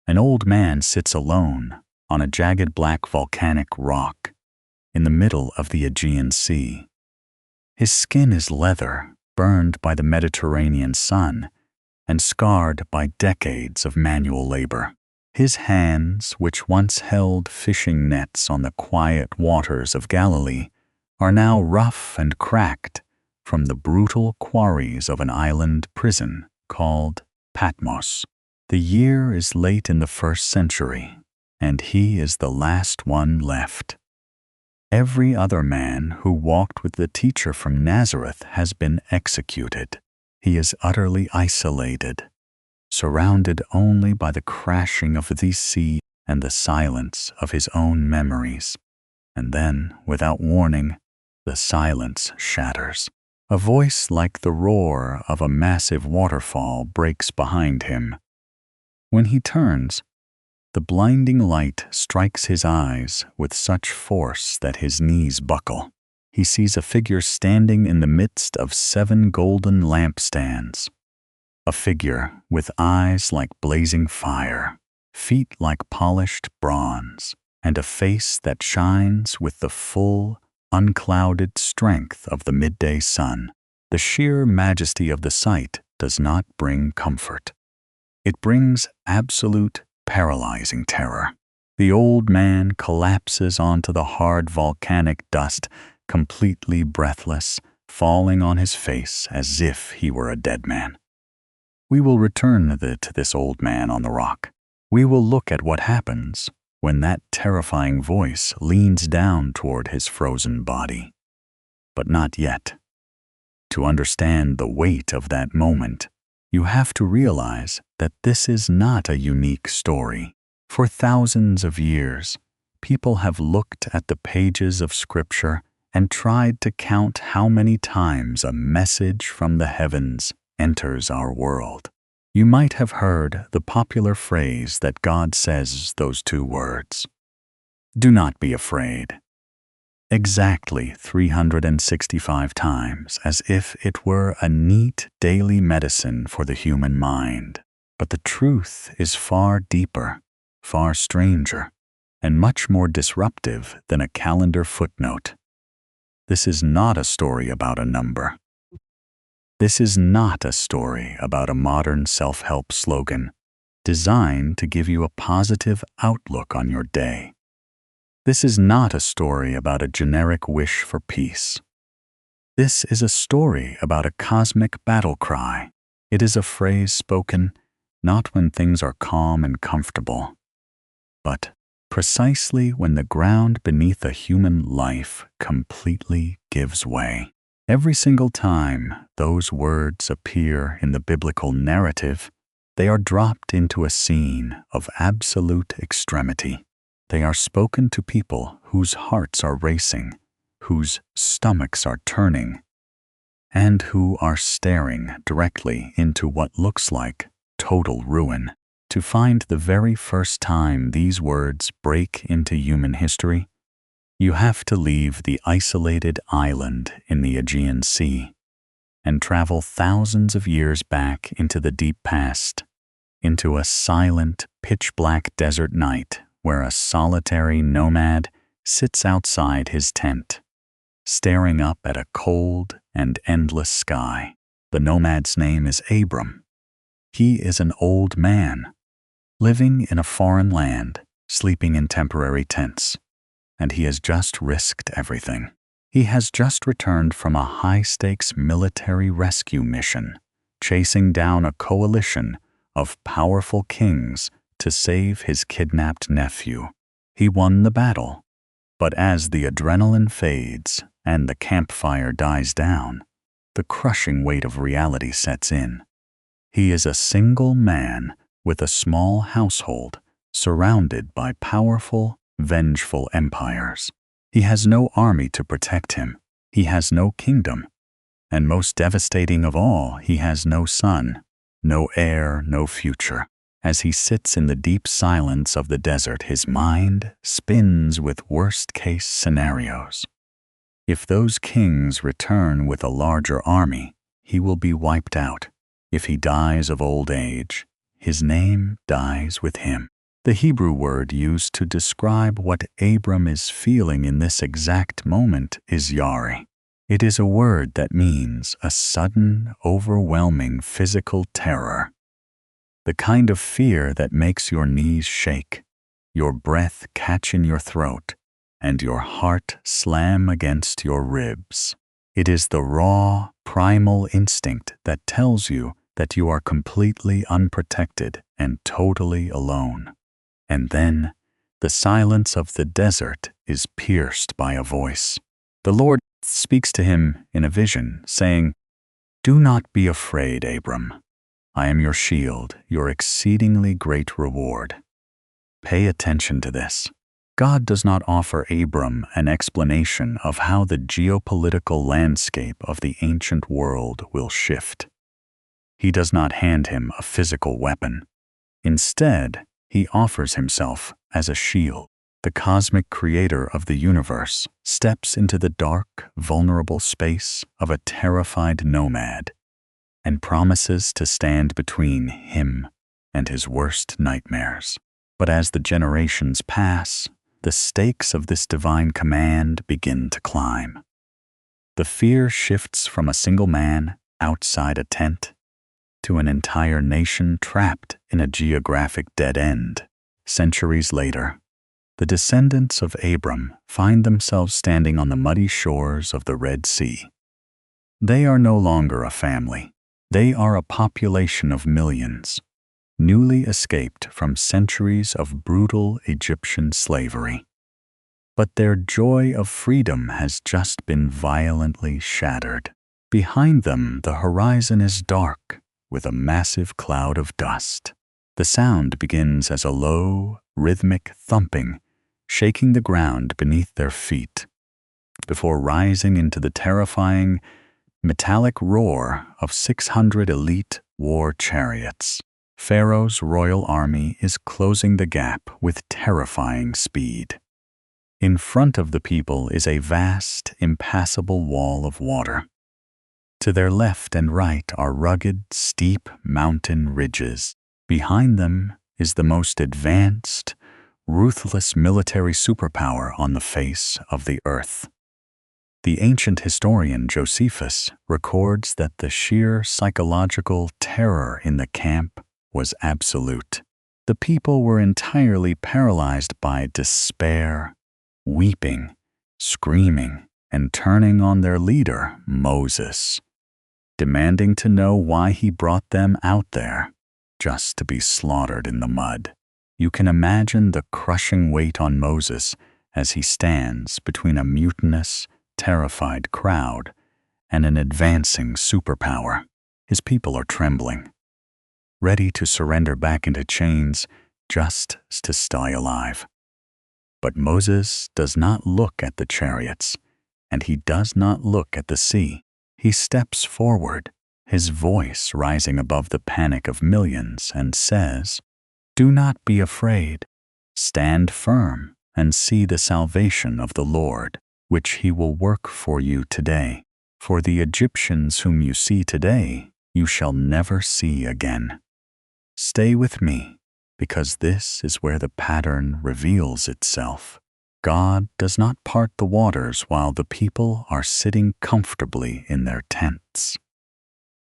An old man sits alone on a jagged black volcanic rock in the middle of the Aegean Sea. His skin is leather, burned by the Mediterranean sun and scarred by decades of manual labor. His hands, which once held fishing nets on the quiet waters of Galilee, are now rough and cracked from the brutal quarries of an island prison called Patmos. The year is late in the 1st century, and he is the last one left. Every other man who walked with the teacher from Nazareth has been executed. He is utterly isolated, surrounded only by the crashing of the sea and the silence of his own memories. And then, without warning, the silence shatters. A voice like the roar of a massive waterfall breaks behind him. When he turns, the blinding light strikes his eyes with such force that his knees buckle. He sees a figure standing in the midst of 7 golden lampstands. A figure with eyes like blazing fire, feet like polished bronze, and a face that shines with the full, unclouded strength of the midday sun. The sheer majesty of the sight does not bring comfort. It brings absolute, paralyzing terror. The old man collapses onto the hard volcanic dust, completely breathless, falling on his face as if he were a dead man. We will return to this old man on the rock. We will look at what happens when that terrifying voice leans down toward his frozen body. But not yet. To understand the weight of that moment, you have to realize that this is not a unique story. For thousands of years, people have looked at the pages of Scripture and tried to count how many times a message from the heavens enters our world. You might have heard the popular phrase that God says those 2 words. Do not be afraid. Exactly 365 times, as if it were a neat daily medicine for the human mind. But the truth is far deeper, far stranger, and much more disruptive than a calendar footnote. This is not a story about a number. This is not a story about a modern self-help slogan designed to give you a positive outlook on your day. This is not a story about a generic wish for peace. This is a story about a cosmic battle cry. It is a phrase spoken not when things are calm and comfortable, but precisely when the ground beneath a human life completely gives way. Every single time those words appear in the biblical narrative, they are dropped into a scene of absolute extremity. They are spoken to people whose hearts are racing, whose stomachs are turning, and who are staring directly into what looks like total ruin. To find the very first time these words break into human history, you have to leave the isolated island in the Aegean Sea and travel thousands of years back into the deep past, into a silent, pitch-black desert night where a solitary nomad sits outside his tent, staring up at a cold and endless sky. The nomad's name is Abram. He is an old man, living in a foreign land, sleeping in temporary tents, and he has just risked everything. He has just returned from a high-stakes military rescue mission, chasing down a coalition of powerful kings to save his kidnapped nephew. He won the battle, but as the adrenaline fades and the campfire dies down, the crushing weight of reality sets in. He is a single man with a small household surrounded by powerful, vengeful empires. He has no army to protect him. He has no kingdom. And most devastating of all, he has no son, no heir, no future. As he sits in the deep silence of the desert, his mind spins with worst-case scenarios. If those kings return with a larger army, he will be wiped out. If he dies of old age, his name dies with him. The Hebrew word used to describe what Abram is feeling in this exact moment is yari. It is a word that means a sudden, overwhelming physical terror. The kind of fear that makes your knees shake, your breath catch in your throat, and your heart slam against your ribs. It is the raw, primal instinct that tells you that you are completely unprotected and totally alone. And then, the silence of the desert is pierced by a voice. The Lord speaks to him in a vision, saying, "Do not be afraid, Abram. I am your shield, your exceedingly great reward." Pay attention to this. God does not offer Abram an explanation of how the geopolitical landscape of the ancient world will shift. He does not hand him a physical weapon. Instead, he offers himself as a shield. The cosmic creator of the universe steps into the dark, vulnerable space of a terrified nomad and promises to stand between him and his worst nightmares. But as the generations pass, the stakes of this divine command begin to climb. The fear shifts from a single man outside a tent to an entire nation trapped in a geographic dead end. Centuries later, the descendants of Abram find themselves standing on the muddy shores of the Red Sea. They are no longer a family. They are a population of millions, newly escaped from centuries of brutal Egyptian slavery. But their joy of freedom has just been violently shattered. Behind them, the horizon is dark, with a massive cloud of dust. The sound begins as a low, rhythmic thumping, shaking the ground beneath their feet, before rising into the terrifying, metallic roar of 600 elite war chariots. Pharaoh's royal army is closing the gap with terrifying speed. In front of the people is a vast, impassable wall of water. To their left and right are rugged, steep mountain ridges. Behind them is the most advanced, ruthless military superpower on the face of the earth. The ancient historian Josephus records that the sheer psychological terror in the camp was absolute. The people were entirely paralyzed by despair, weeping, screaming, and turning on their leader, Moses, demanding to know why he brought them out there, just to be slaughtered in the mud. You can imagine the crushing weight on Moses as he stands between a mutinous, terrified crowd and an advancing superpower. His people are trembling, ready to surrender back into chains just to stay alive. But Moses does not look at the chariots, and he does not look at the sea. He steps forward, his voice rising above the panic of millions, and says, "Do not be afraid. Stand firm and see the salvation of the Lord, which he will work for you today. For the Egyptians whom you see today, you shall never see again." Stay with me, because this is where the pattern reveals itself. God does not part the waters while the people are sitting comfortably in their tents.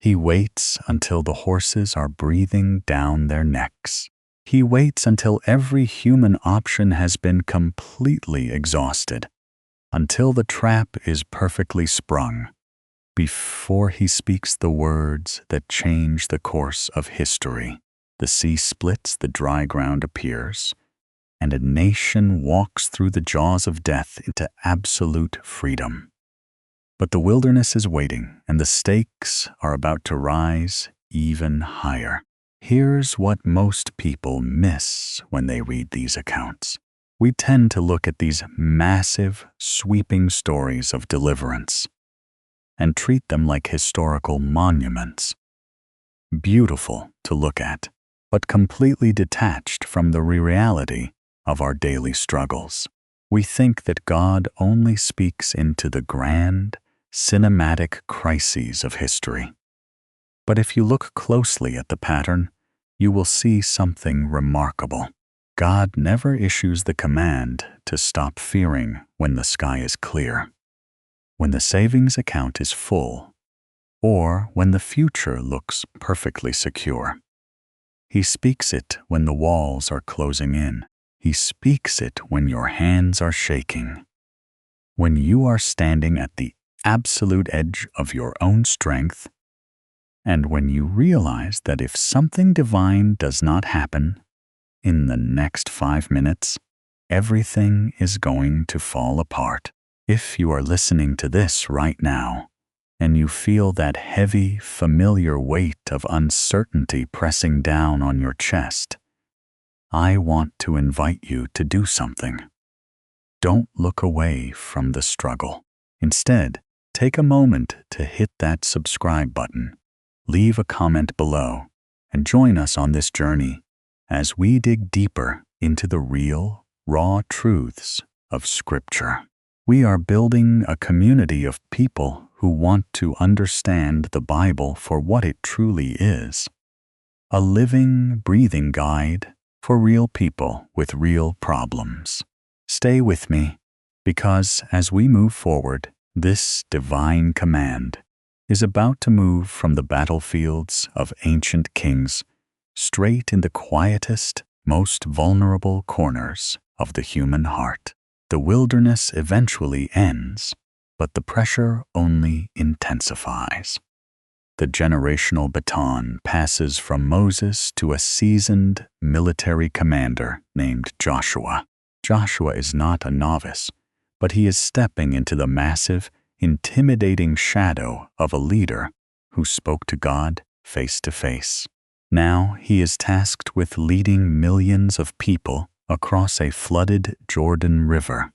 He waits until the horses are breathing down their necks. He waits until every human option has been completely exhausted, until the trap is perfectly sprung, before he speaks the words that change the course of history. The sea splits, the dry ground appears, and a nation walks through the jaws of death into absolute freedom. But the wilderness is waiting, and the stakes are about to rise even higher. Here's what most people miss when they read these accounts. We tend to look at these massive, sweeping stories of deliverance and treat them like historical monuments. Beautiful to look at, but completely detached from the reality of our daily struggles. We think that God only speaks into the grand, cinematic crises of history. But if you look closely at the pattern, you will see something remarkable. God never issues the command to stop fearing when the sky is clear, when the savings account is full, or when the future looks perfectly secure. He speaks it when the walls are closing in. He speaks it when your hands are shaking, when you are standing at the absolute edge of your own strength, and when you realize that if something divine does not happen in the next 5 minutes, everything is going to fall apart. If you are listening to this right now, and you feel that heavy, familiar weight of uncertainty pressing down on your chest, I want to invite you to do something. Don't look away from the struggle. Instead, take a moment to hit that subscribe button, leave a comment below, and join us on this journey as we dig deeper into the real, raw truths of Scripture. We are building a community of people who want to understand the Bible for what it truly is, a living, breathing guide for real people with real problems. Stay with me, because as we move forward, this divine command is about to move from the battlefields of ancient kings straight in the quietest, most vulnerable corners of the human heart. The wilderness eventually ends, but the pressure only intensifies. The generational baton passes from Moses to a seasoned military commander named Joshua. Joshua is not a novice, but he is stepping into the massive, intimidating shadow of a leader who spoke to God face to face. Now he is tasked with leading millions of people across a flooded Jordan River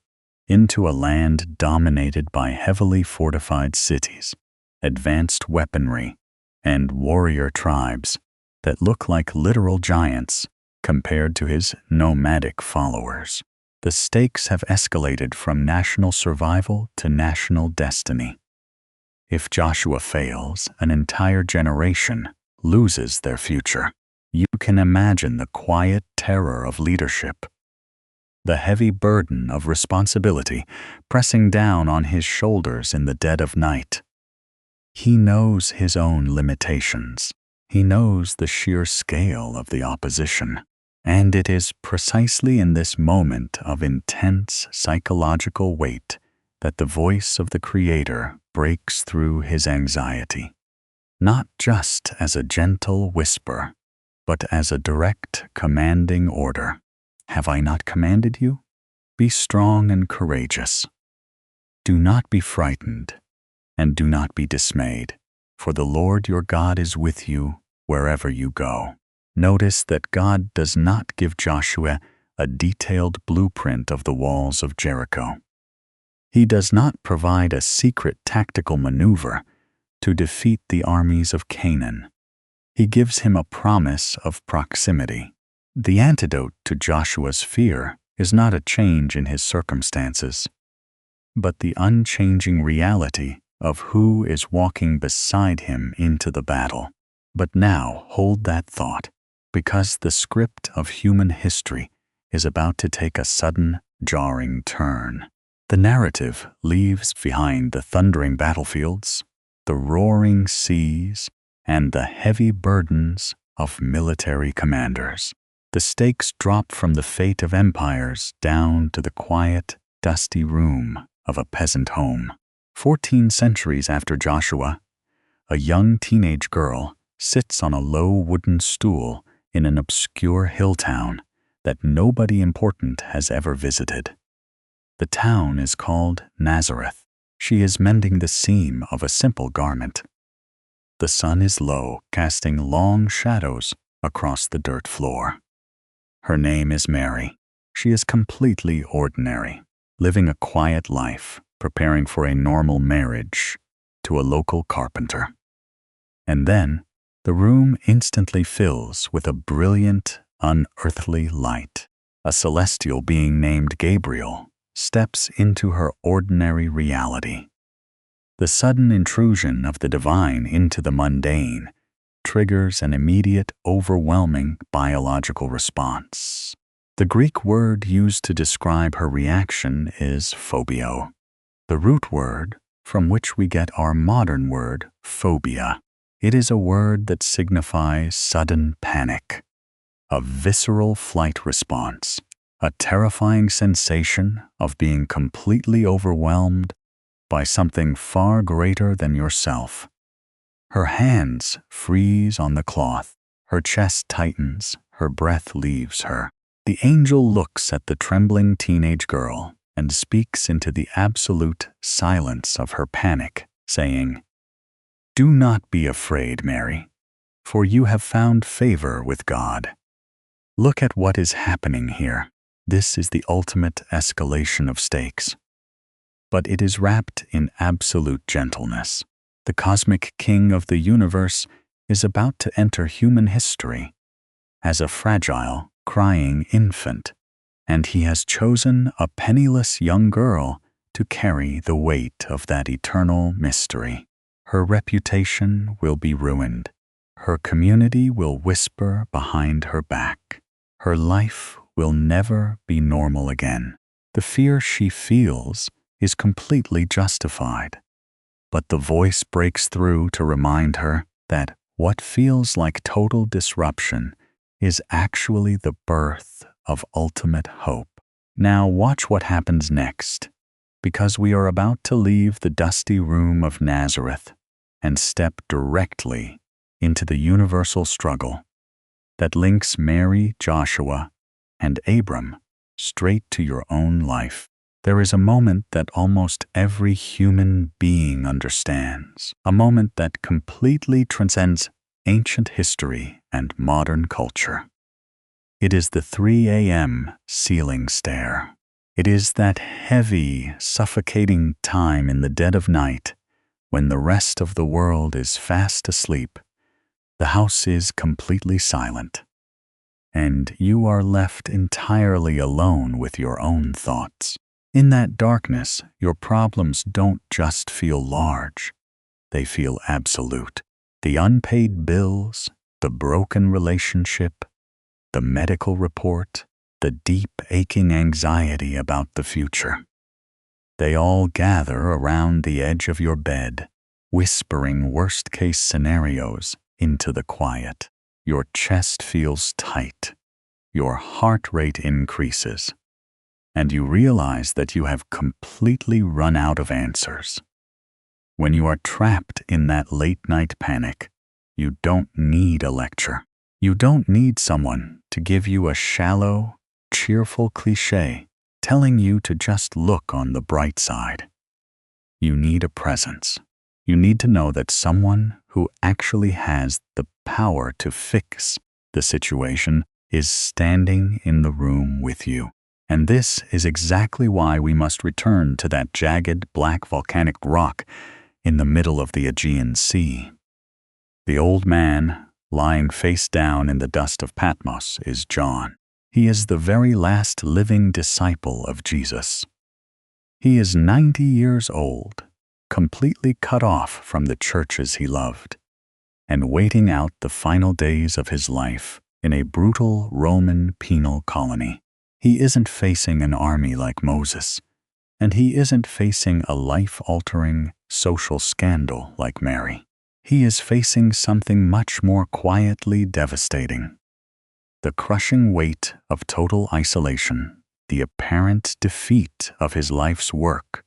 into a land dominated by heavily fortified cities, advanced weaponry, and warrior tribes that look like literal giants compared to his nomadic followers. The stakes have escalated from national survival to national destiny. If Joshua fails, an entire generation loses their future. You can imagine the quiet terror of leadership, the heavy burden of responsibility pressing down on his shoulders in the dead of night. He knows his own limitations. He knows the sheer scale of the opposition. And it is precisely in this moment of intense psychological weight that the voice of the Creator breaks through his anxiety, not just as a gentle whisper, but as a direct, commanding order. Have I not commanded you? Be strong and courageous. Do not be frightened, and do not be dismayed, for the Lord your God is with you wherever you go. Notice that God does not give Joshua a detailed blueprint of the walls of Jericho. He does not provide a secret tactical maneuver to defeat the armies of Canaan. He gives him a promise of proximity. The antidote to Joshua's fear is not a change in his circumstances, but the unchanging reality of who is walking beside him into the battle. But now hold that thought, because the script of human history is about to take a sudden, jarring turn. The narrative leaves behind the thundering battlefields, the roaring seas, and the heavy burdens of military commanders. The stakes drop from the fate of empires down to the quiet, dusty room of a peasant home. 14 centuries after Joshua, a young teenage girl sits on a low wooden stool in an obscure hill town that nobody important has ever visited. The town is called Nazareth. She is mending the seam of a simple garment. The sun is low, casting long shadows across the dirt floor. Her name is Mary. She is completely ordinary, living a quiet life, preparing for a normal marriage to a local carpenter. And then, the room instantly fills with a brilliant, unearthly light. A celestial being named Gabriel steps into her ordinary reality. The sudden intrusion of the divine into the mundane triggers an immediate, overwhelming biological response. The Greek word used to describe her reaction is phobio, the root word from which we get our modern word phobia. It is a word that signifies sudden panic, a visceral flight response, a terrifying sensation of being completely overwhelmed by something far greater than yourself. Her hands freeze on the cloth, her chest tightens, her breath leaves her. The angel looks at the trembling teenage girl and speaks into the absolute silence of her panic, saying, "Do not be afraid, Mary, for you have found favor with God." Look at what is happening here. This is the ultimate escalation of stakes. But it is wrapped in absolute gentleness. The cosmic king of the universe is about to enter human history as a fragile, crying infant, and he has chosen a penniless young girl to carry the weight of that eternal mystery. Her reputation will be ruined. Her community will whisper behind her back. Her life will never be normal again. The fear she feels is completely justified. But the voice breaks through to remind her that what feels like total disruption is actually the birth of ultimate hope. Now watch what happens next, because we are about to leave the dusty room of Nazareth and step directly into the universal struggle that links Mary, Joshua, and Abram straight to your own life. There is a moment that almost every human being understands, a moment that completely transcends ancient history and modern culture. It is the 3 a.m. ceiling stare. It is that heavy, suffocating time in the dead of night when the rest of the world is fast asleep. The house is completely silent, and you are left entirely alone with your own thoughts. In that darkness, your problems don't just feel large, they feel absolute. The unpaid bills, the broken relationship, the medical report, the deep aching anxiety about the future. They all gather around the edge of your bed, whispering worst-case scenarios into the quiet. Your chest feels tight, your heart rate increases, and you realize that you have completely run out of answers. When you are trapped in that late-night panic, you don't need a lecture. You don't need someone to give you a shallow, cheerful cliché telling you to just look on the bright side. You need a presence. You need to know that someone who actually has the power to fix the situation is standing in the room with you. And this is exactly why we must return to that jagged black volcanic rock in the middle of the Aegean Sea. The old man, lying face down in the dust of Patmos, is John. He is the very last living disciple of Jesus. He is 90 years old, completely cut off from the churches he loved, and waiting out the final days of his life in a brutal Roman penal colony. He isn't facing an army like Moses, and he isn't facing a life-altering social scandal like Mary. He is facing something much more quietly devastating. The crushing weight of total isolation, the apparent defeat of his life's work,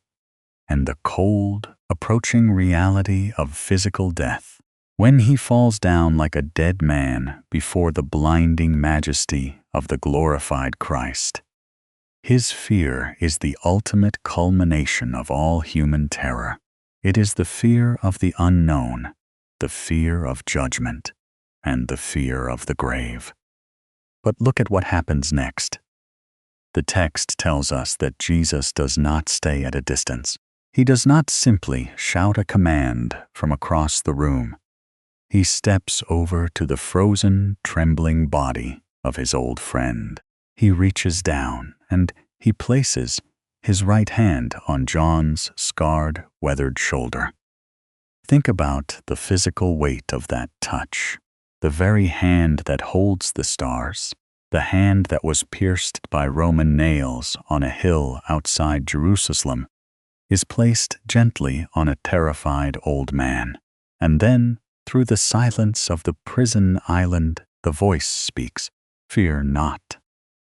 and the cold, approaching reality of physical death. When he falls down like a dead man before the blinding majesty of the glorified Christ, his fear is the ultimate culmination of all human terror. It is the fear of the unknown, the fear of judgment, and the fear of the grave. But look at what happens next. The text tells us that Jesus does not stay at a distance. He does not simply shout a command from across the room. He steps over to the frozen, trembling body of his old friend. He reaches down and he places his right hand on John's scarred, weathered shoulder. Think about the physical weight of that touch, the very hand that holds the stars, The hand that was pierced by Roman nails on a hill outside Jerusalem is placed gently on a terrified old man. And then, through the silence of the prison island, the voice speaks, "Fear not.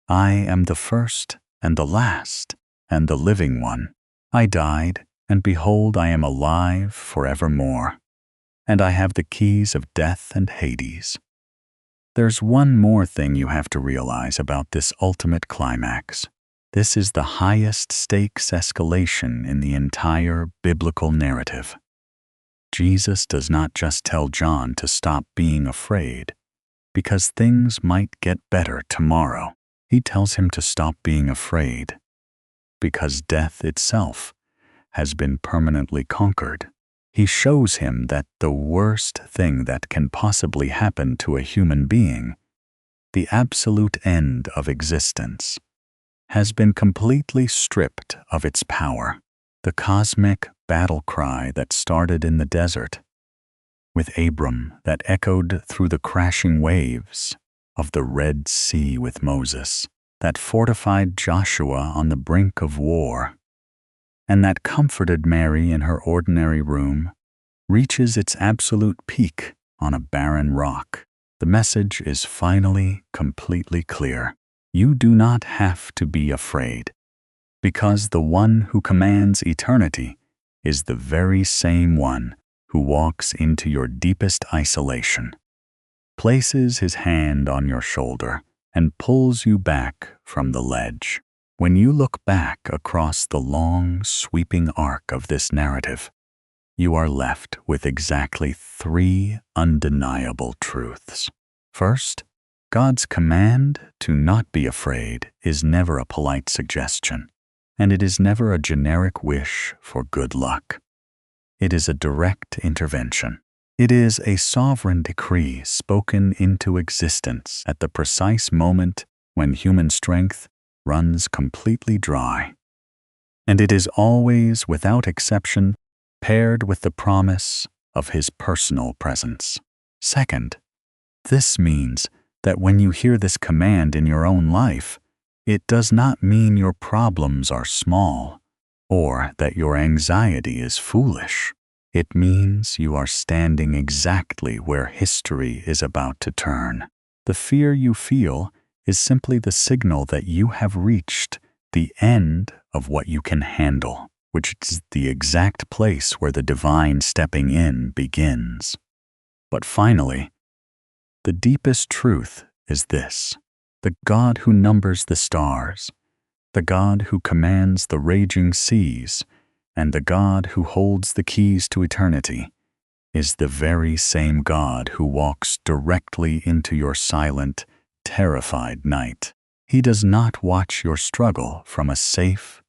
I am the first and the last and the living one. I died, and behold, I am alive forevermore. And I have the keys of death and Hades." There's one more thing you have to realize about this ultimate climax. This is the highest stakes escalation in the entire biblical narrative. Jesus does not just tell John to stop being afraid, because things might get better tomorrow. He tells him to stop being afraid, because death itself has been permanently conquered. He shows him that the worst thing that can possibly happen to a human being, the absolute end of existence, has been completely stripped of its power. The cosmic battle cry that started in the desert, with Abram, that echoed through the crashing waves of the Red Sea with Moses, that fortified Joshua on the brink of war, and that comforted Mary in her ordinary room, reaches its absolute peak on a barren rock. The message is finally completely clear. You do not have to be afraid, because the one who commands eternity is the very same one who walks into your deepest isolation, places his hand on your shoulder, and pulls you back from the ledge. When you look back across the long, sweeping arc of this narrative, you are left with exactly 3 undeniable truths. First, God's command to not be afraid is never a polite suggestion, and it is never a generic wish for good luck. It is a direct intervention. It is a sovereign decree spoken into existence at the precise moment when human strength runs completely dry. And it is always, without exception, paired with the promise of His personal presence. Second, this means that when you hear this command in your own life, it does not mean your problems are small or that your anxiety is foolish. It means you are standing exactly where history is about to turn. The fear you feel is simply the signal that you have reached the end of what you can handle, which is the exact place where the divine stepping in begins. But finally, the deepest truth is this: the God who numbers the stars, the God who commands the raging seas, and the God who holds the keys to eternity is the very same God who walks directly into your silent, terrified night. He does not watch your struggle from a safe,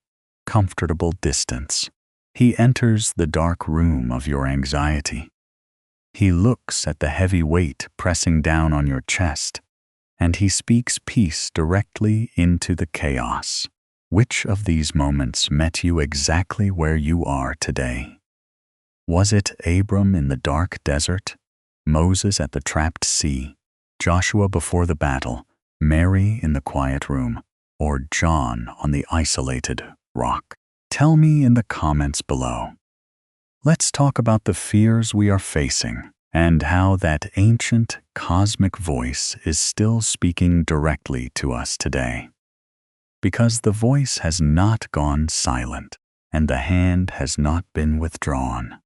comfortable distance. He enters the dark room of your anxiety. He looks at the heavy weight pressing down on your chest, and He speaks peace directly into the chaos. Which of these moments met you exactly where you are today? Was it Abram in the dark desert, Moses at the trapped sea, Joshua before the battle, Mary in the quiet room, or John on the isolated rock? Tell me in the comments below. Let's talk about the fears we are facing and how that ancient cosmic voice is still speaking directly to us today. Because the voice has not gone silent and the hand has not been withdrawn.